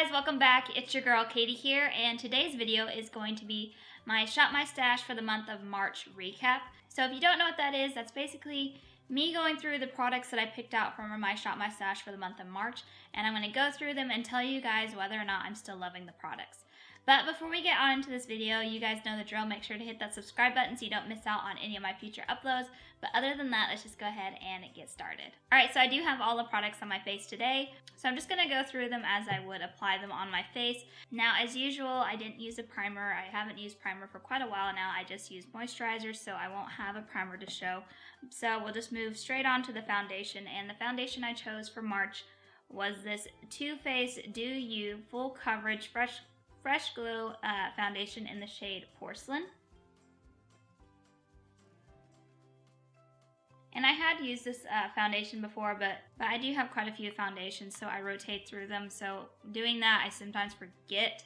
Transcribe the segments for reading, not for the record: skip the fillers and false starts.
guys, welcome back. It's your girl Katie here, and today's video is going to be my Shop My Stash for the month of March recap. So if you don't know what that is, that's basically me going through the products that I picked out from my Shop My Stash for the month of March, and I'm going to go through them and tell you guys whether or not I'm still loving the products. But before we get on into this video, you guys know the drill. Make sure to hit that subscribe button so you don't miss out on any of my future uploads. But other than that, let's just go ahead and get started. Alright, so I do have all the products on my face today. So I'm just going to go through them as I would apply them on my face. Now, as usual, I didn't use a primer. I haven't used primer for quite a while now. I just used moisturizer, so I won't have a primer to show. So we'll just move straight on to the foundation. And the foundation I chose for March was this Too Faced Do You Full Coverage Fresh Glow foundation in the shade Porcelain. And I had used this foundation before, but I do have quite a few foundations, so I rotate through them. So doing that, I sometimes forget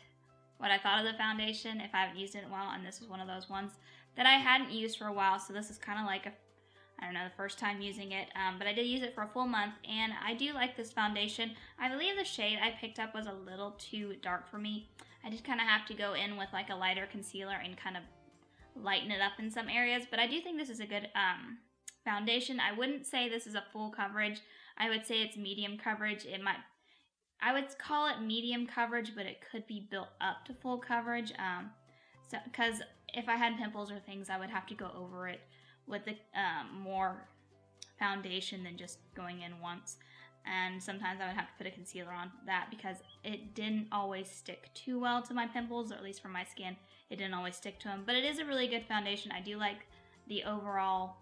what I thought of the foundation if I haven't used it in a while, and this is one of those ones that I hadn't used for a while, so this is kind of like I don't know, the first time using it, but I did use it for a full month, and I do like this foundation. I believe the shade I picked up was a little too dark for me. I just kind of have to go in with like a lighter concealer and kind of lighten it up in some areas, but I do think this is a good foundation. I wouldn't say this is a full coverage. I would say it's medium coverage. I would call it medium coverage, but it could be built up to full coverage. So because if I had pimples or things, I would have to go over it with the more foundation than just going in once. And sometimes I would have to put a concealer on that because it didn't always stick too well to my pimples, or at least for my skin, it didn't always stick to them. But it is a really good foundation. I do like the overall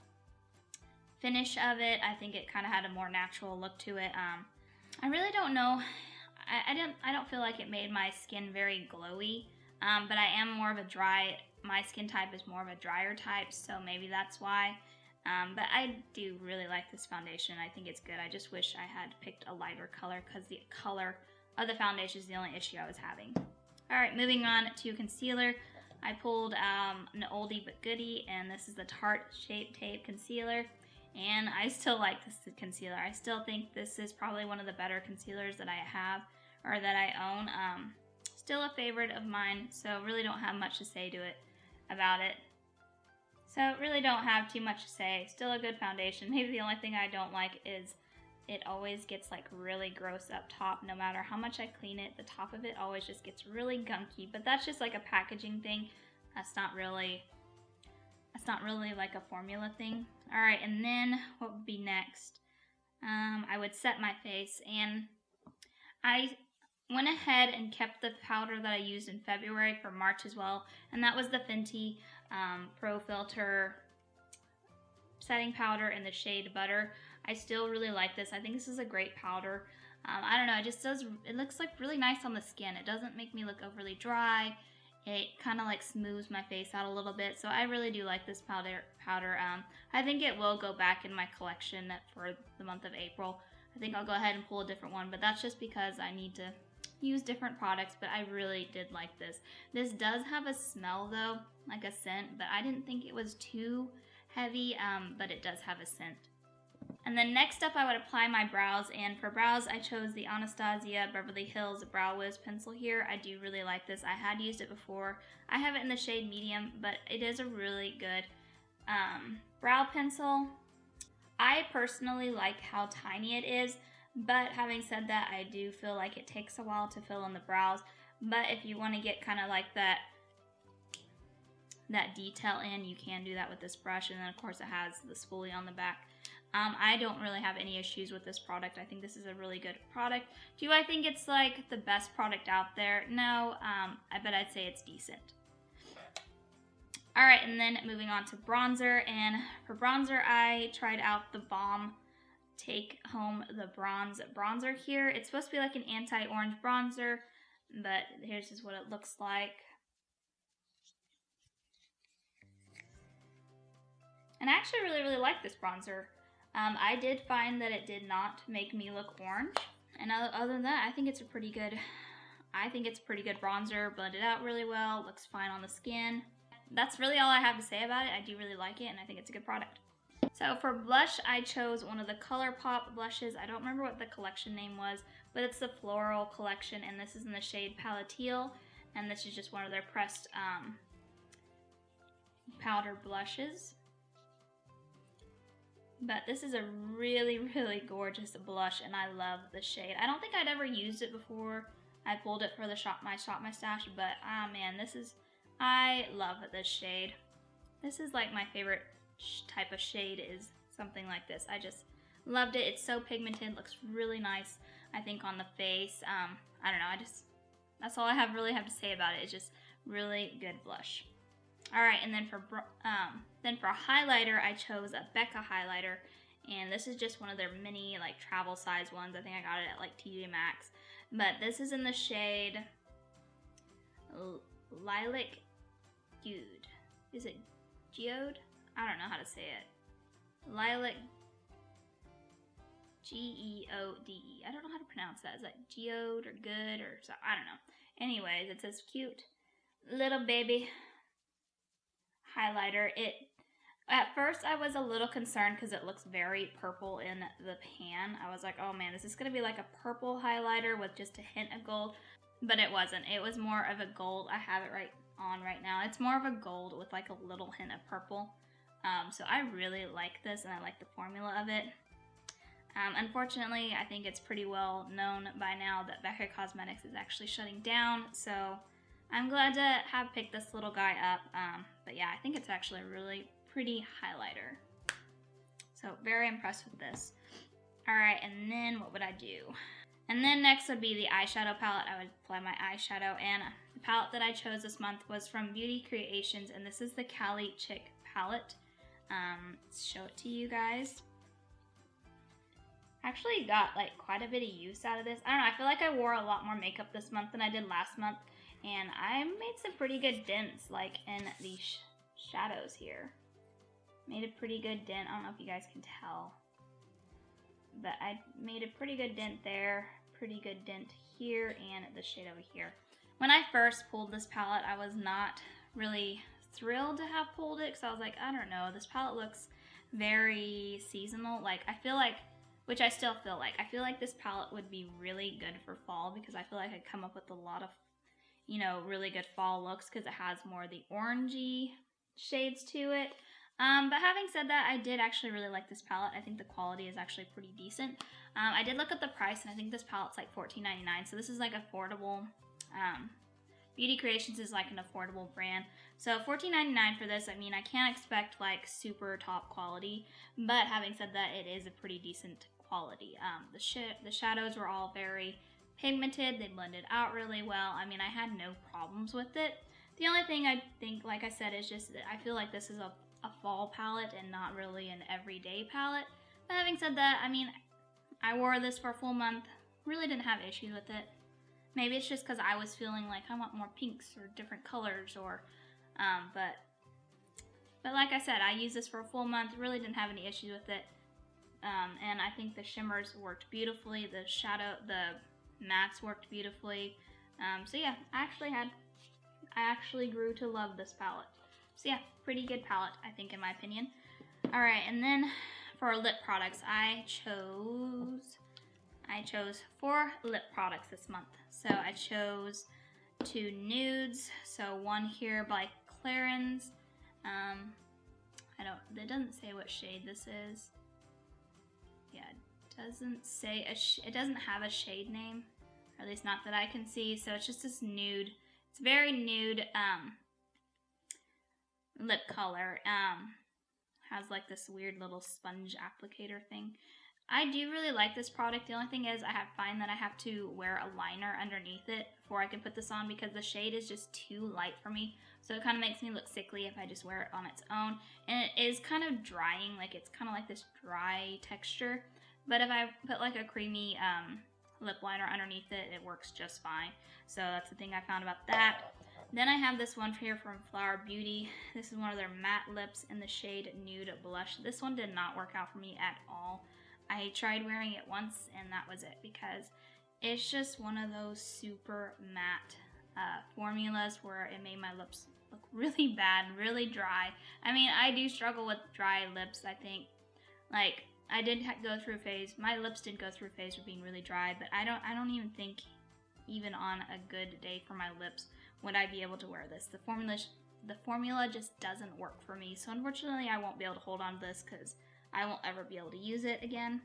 finish of it. I think it kind of had a more natural look to it. I really don't know. I don't feel like it made my skin very glowy, but I am more of a my skin type is more of a drier type, so maybe that's why. But I do really like this foundation. I think it's good. I just wish I had picked a lighter color because the color of the foundation is the only issue I was having. Alright, moving on to concealer. I pulled an oldie but goodie, and this is the Tarte Shape Tape Concealer. And I still like this concealer. I still think this is probably one of the better concealers that I have, or that I own. Still a favorite of mine, so really don't have much to say about it. So really don't have too much to say. Still a good foundation. Maybe the only thing I don't like is it always gets like really gross up top. No matter how much I clean it, the top of it always just gets really gunky. But that's just like a packaging thing. That's not really like a formula thing. Alright, and then what would be next? I would set my face, and I went ahead and kept the powder that I used in February for March as well, and that was the Fenty Pro Filter setting powder in the shade Butter. I still really like this. I think this is a great powder. I don't know, it looks like really nice on the skin. It doesn't make me look overly dry. It kind of like smooths my face out a little bit, so I really do like this powder. I think it will go back in my collection for the month of April. I think I'll go ahead and pull a different one, but that's just because I need to use different products, but I really did like this. This does have a smell though, like a scent, but I didn't think it was too heavy, but it does have a scent. And then next up I would apply my brows, and for brows I chose the Anastasia Beverly Hills Brow Wiz pencil here. I do really like this. I had used it before. I have it in the shade medium, but it is a really good brow pencil. I personally like how tiny it is, but having said that, I do feel like it takes a while to fill in the brows. But if you want to get kind of like that detail in, you can do that with this brush. And then of course it has the spoolie on the back. I don't really have any issues with this product. I think this is a really good product. Do I think it's like the best product out there? No, but I'd say it's decent. Alright, and then moving on to bronzer. And for bronzer, I tried out the Balm Take Home the Bronze bronzer here. It's supposed to be like an anti-orange bronzer, but here's just what it looks like. And I actually really like this bronzer. I did find that it did not make me look orange, and other than that, I think it's a pretty good bronzer. Blended out really well, looks fine on the skin. That's really all I have to say about it. I do really like it, and I think it's a good product. So for blush, I chose one of the ColourPop blushes. I don't remember what the collection name was, but it's the Floral collection, and this is in the shade Palateel, and this is just one of their pressed powder blushes. But this is a really, really gorgeous blush, and I love the shade. I don't think I'd ever used it before. I pulled it for the Shop My Stash, but man, I love this shade. This is like my favorite type of shade, is something like this. I just loved it. It's so pigmented, looks really nice, I think, on the face. I don't know, that's all I really have to say about it. It's just really good blush. All right, and then for highlighter, I chose a Becca highlighter, and this is just one of their mini like travel size ones. I think I got it at like TJ Maxx, but this is in the shade Lilac Geode. Is it Geode? I don't know how to say it. Lilac Geode. I don't know how to pronounce that. Is that Geode or Good or so? I don't know. Anyways, it's this cute little baby highlighter. At first I was a little concerned because it looks very purple in the pan. I was like, oh man, is this gonna be like a purple highlighter with just a hint of gold? But it wasn't. It was more of a gold. I have it right now. It's more of a gold with like a little hint of purple. So I really like this, and I like the formula of it. Unfortunately, I think it's pretty well known by now that Becca Cosmetics is actually shutting down, so I'm glad to have picked this little guy up. But yeah, I think it's actually a really pretty highlighter. So very impressed with this. All right, and then what would I do? And then next would be the eyeshadow palette. I would apply my eyeshadow, and the palette that I chose this month was from Beauty Creations, and this is the Cali Chick palette. Let's show it to you guys. Actually got like quite a bit of use out of this. I don't know, I feel like I wore a lot more makeup this month than I did last month, and I made some pretty good dents like in the shadows here. Made a pretty good dent. I don't know if you guys can tell, but I made a pretty good dent there, pretty good dent here, and the shade over here. When I first pulled this palette, I was not really thrilled to have pulled it, because I was like, I don't know, this palette looks very seasonal. Like, I feel like, which I still feel like, I feel like this palette would be really good for fall, because I feel like I'd come up with a lot of, you know, really good fall looks, because it has more of the orangey shades to it. But having said that, I did actually really like this palette. I think the quality is actually pretty decent. I did look at the price, and I think this palette's like $14.99, so this is like affordable. Beauty Creations is like an affordable brand. So $14.99 for this, I mean, I can't expect like super top quality, but having said that, it is a pretty decent quality. The shadows were all very pigmented. They blended out really well. I mean, I had no problems with it. The only thing I think, like I said, is just that I feel like this is a fall palette and not really an everyday palette. But having said that, I mean, I wore this for a full month. Really didn't have issues with it. Maybe it's just because I was feeling like I want more pinks or different colors, or, but like I said, I used this for a full month, really didn't have any issues with it, and I think the shimmers worked beautifully, the mattes worked beautifully, so yeah, I actually grew to love this palette. So yeah, pretty good palette, I think, in my opinion. Alright, and then for lip products, I chose 4 lip products this month. So I chose 2 nudes. So one here by Clarins. It doesn't say what shade this is. Yeah, it doesn't say it doesn't have a shade name, or at least not that I can see. So it's just this nude. It's very nude lip color. Has like this weird little sponge applicator thing. I do really like this product. The only thing is I find that I have to wear a liner underneath it before I can put this on, because the shade is just too light for me. So it kind of makes me look sickly if I just wear it on its own. And it is kind of drying, like it's kind of like this dry texture. But if I put like a creamy lip liner underneath it, it works just fine. So that's the thing I found about that. Then I have this one here from Flower Beauty. This is one of their matte lips in the shade Nude Blush. This one did not work out for me at all. I tried wearing it once, and that was it, because it's just one of those super matte formulas where it made my lips look really bad, really dry. I mean, I do struggle with dry lips, I think. Like, I did go through a phase, my lips did go through a phase of being really dry, but I don't even think, even on a good day for my lips, would I be able to wear this. The formula just doesn't work for me, so unfortunately I won't be able to hold on to this because I won't ever be able to use it again.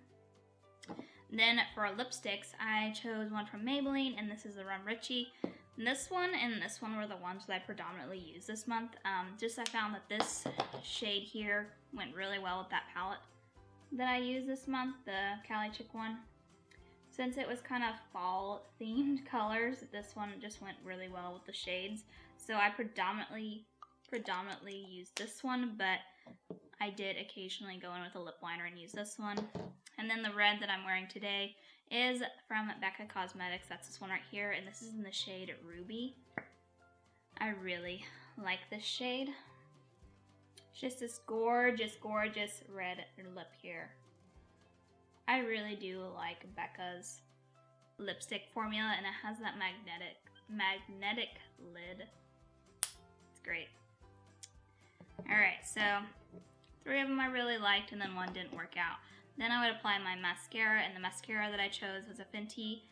Then for lipsticks, I chose one from Maybelline, and this is the Rum Richie. This one and this one were the ones that I predominantly used this month. I found that this shade here went really well with that palette that I used this month, the Cali Chick one. Since it was kind of fall themed colors, this one just went really well with the shades. So I predominantly used this one, but I did occasionally go in with a lip liner and use this one. And then the red that I'm wearing today is from Becca Cosmetics. That's this one right here, and this is in the shade Ruby. I really like this shade. It's just this gorgeous, gorgeous red lip here. I really do like Becca's lipstick formula, and it has that magnetic lid. It's great. Alright, so 3 of them I really liked, and then 1 didn't work out. Then I would apply my mascara, and the mascara that I chose was a Fenty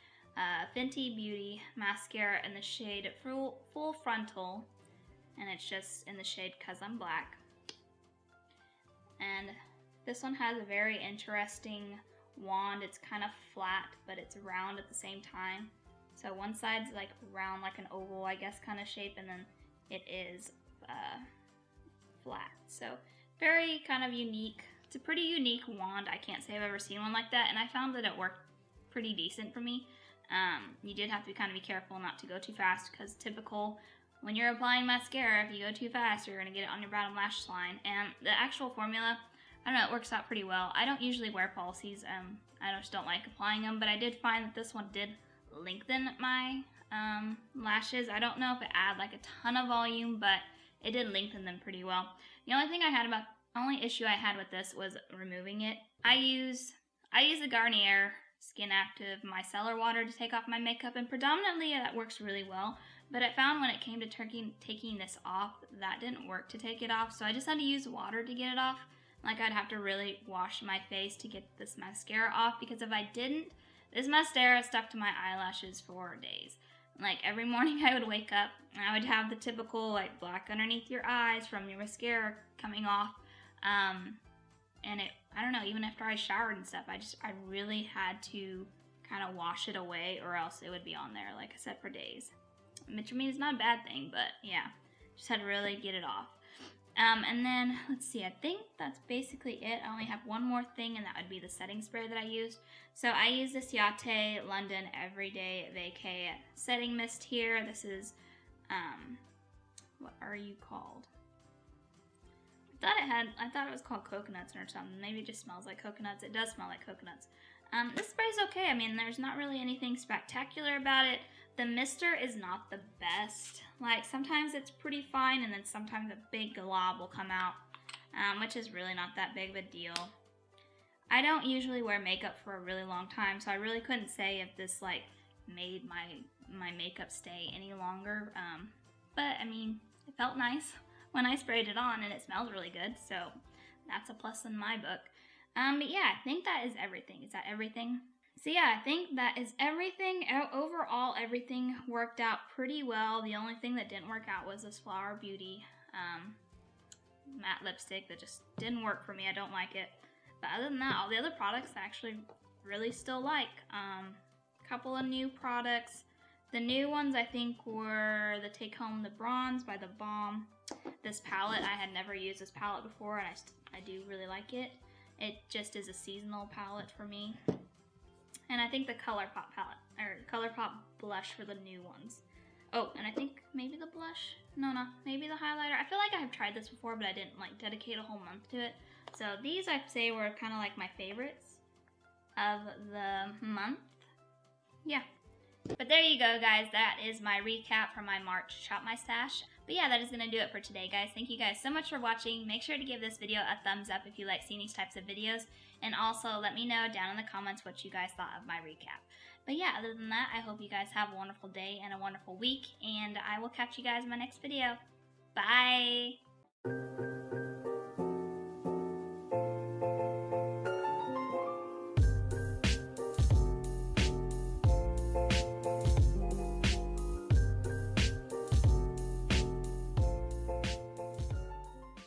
Beauty mascara in the shade Full Frontal, and it's just in the shade Cause I'm Black. And this one has a very interesting wand. It's kind of flat, but it's round at the same time. So one side's like round, like an oval, I guess, kind of shape, and then it is flat. So very kind of unique. It's a pretty unique wand. I can't say I've ever seen one like that, and I found that it worked pretty decent for me. You did have to kind of be careful not to go too fast, because typical when you're applying mascara, if you go too fast, you're going to get it on your bottom lash line. And the actual formula, I don't know, it works out pretty well. I don't usually wear falsies. I just don't like applying them, but I did find that this one did lengthen my lashes. I don't know if it added like a ton of volume, but it did lengthen them pretty well. The only issue I had with this was removing it. I use the Garnier Skin Active micellar water to take off my makeup, and predominantly that works really well. But I found when it came to taking this off, that didn't work to take it off, so I just had to use water to get it off. Like, I'd have to really wash my face to get this mascara off, because if I didn't, this mascara stuck to my eyelashes for days. Like, every morning I would wake up and I would have the typical like black underneath your eyes from your mascara coming off. And I don't know, even after I showered and stuff, I really had to kind of wash it away, or else it would be on there, like I said, for days. Which, I mean, it's not a bad thing, but yeah, just had to really get it off. And then, let's see, I think that's basically it. I only have one more thing, and that would be the setting spray that I used. So I use this Yate London Everyday Vacay setting mist here. This is, what are you called? I thought it was called coconuts or something. Maybe it just smells like coconuts. It does smell like coconuts. This spray's okay. I mean, there's not really anything spectacular about it. The mister is not the best. Like, sometimes it's pretty fine, and then sometimes a big glob will come out, which is really not that big of a deal. I don't usually wear makeup for a really long time, so I really couldn't say if this, like, made my makeup stay any longer. But, I mean, it felt nice when I sprayed it on, and it smells really good, so that's a plus in my book. But yeah, I think that is everything. Is that everything? So yeah, I think that is everything. Overall, everything worked out pretty well. The only thing that didn't work out was this Flower Beauty matte lipstick that just didn't work for me. I don't like it. But other than that, all the other products I actually really still like. A couple of new products. The new ones I think were the Take Home the Bronze by The Balm. This palette, I had never used this palette before, and I do really like it. It just is a seasonal palette for me. And I think the ColourPop palette, or ColourPop blush were the new ones. Oh, and I think maybe the blush? No, maybe the highlighter. I feel like I have tried this before, but I didn't like dedicate a whole month to it. So these I'd say were kind of like my favorites of the month. Yeah. But there you go, guys. That is my recap for my March Shop My Stash. But yeah, that is going to do it for today, guys. Thank you guys so much for watching. Make sure to give this video a thumbs up if you like seeing these types of videos. And also, let me know down in the comments what you guys thought of my recap. But yeah, other than that, I hope you guys have a wonderful day and a wonderful week. And I will catch you guys in my next video. Bye!